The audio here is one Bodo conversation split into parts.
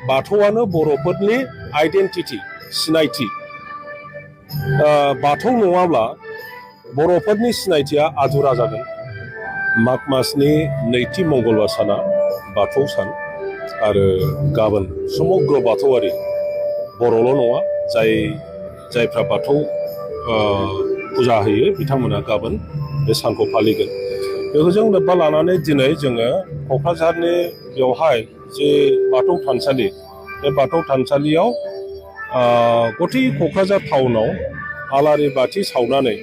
बाथौआनो बर'फोरनि आइडेन्टिटि सिनायथि बाथौ नङाब्ला बर'फोरनि सिनायथिया आधुरा जागोन माग मासनि नैथि मंगलबार साना बाथौ सान आरो गाबोन समग्र बाथौआरि बर'ल' नङा जायफ्रा बाथौ फुजा होयो बिथांमोना गाबोन बे सानखौ फालिगोन बेखौ लोब्बा लानानै दिनै जोङो क'क्राझारनि बेवहाय जे बाथौ थानसालि बे बाथौ थानसालियाव गथै क'क्राझार टाउनाव आलारि बाथि सावनानै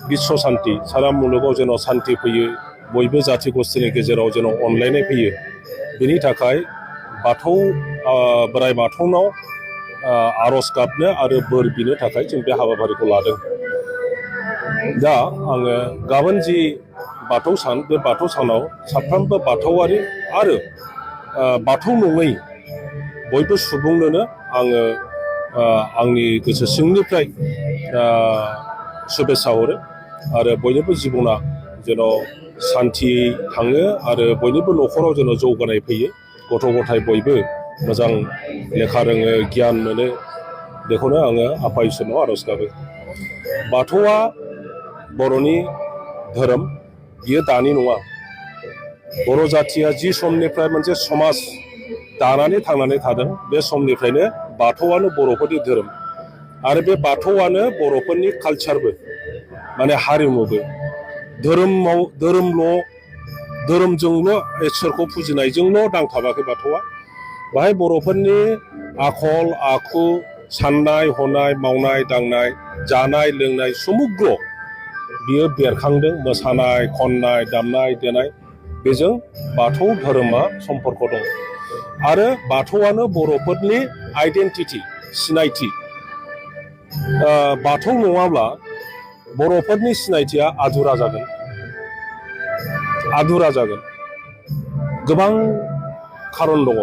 बिश्व शान्ति सारा मुलुगाव जेन' शान्ति फैयो बयबो जाथि गस्थिनि गेजेराव जेन' अनलायनाय फैयो बेनि थाखाय बाथौ बोराइ बाथौनाव आर'ज गाबनो आरो बोर बिनो थाखाय जों बे हाबाफारिखौ लादों। दा आङो गाबोन जि बाथौ सान बे बाथौ सानाव साफ्रोमबो बाथौआरि आरो बाथौ नङै बयबो सुबुंनोनो आङो आंनि गोसो सिंनिफ्राय शुभेच्छा हरो आरो बयनिबो जिबना जेन' शान्तियै थाङो आरो बयनिबो न'खराव जेन' जौगानाय फैयो गथ' गथाय बयबो मोजां लेखा रोङो गियान मोनो बेखौनो आङो आफा इसोरनाव आर'ज गाबो। बाथौआ बर'नि धोरोम बियो दानि नङा बर' जाथिया जि समनिफ्राय मोनसे समाज दानानै थांनानै थादों बे समनिफ्रायनो बाथौआनो बर'फोरनि धोरोम आरो बे बाथौआनो बर'फोरनि कालचारबो माने हारिमुबो धोरोमजोंल' इसोरखौ फुजिनायजोंल' नांथाबाखै बाथौआ बाहाय बर'फोरनि आखल आखु साननाय हनाय मावनाय दांनाय जानाय लोंनाय समुग्र बियो बेरखांदों मोसानाय खननाय दामनाय देनाय बेजों बाथौ धोरोमा सम्पर्क दं आरो बाथौआनो बर'फोरनि आइडेन्टिटि सिनायथि बाथौ नङाब्ला बर'फोरनि सिनायथिया आधुरा जागोन गोबां खारन दङ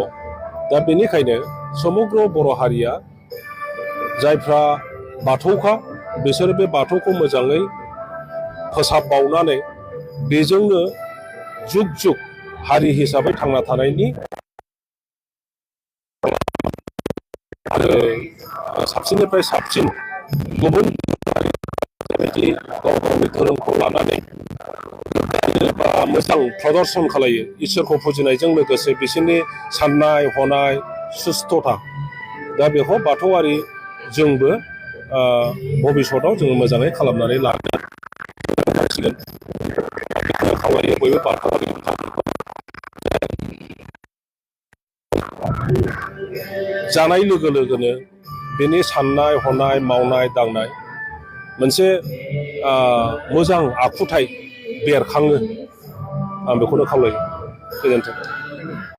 दा बेनिखायनो समग्र बर' हारिया जायफ्रा बाथौखा बिसोर बे बाथौखौ मोजाङै फोसाबबावनानै बेजोंनो जुग जुग हारि हिसाबै थांना थानायनि आरो साबसिननिफ्राय साबसिन गुबुन बायदि गाव गावनि धोरोमखौ लानानै मोजां प्रदर्शन खालायो इसोरखौ फुजिनायजों लोगोसे बिसोरनि साननाय हनाय सुस्थता दा बेखौ बाथौआरि जोंबो भबिष्यताव जोङो मोजाङै खालामनानै लानो हासिगोन खावलायो बयबो बाथौआरि जानाय लोगो लोगोनो बेनि साननाय हनाय मावनाय दांनाय मोनसे मोजां आखुथाय बेरखाङो आं बेखौनो खावलायो गोजोन्थों।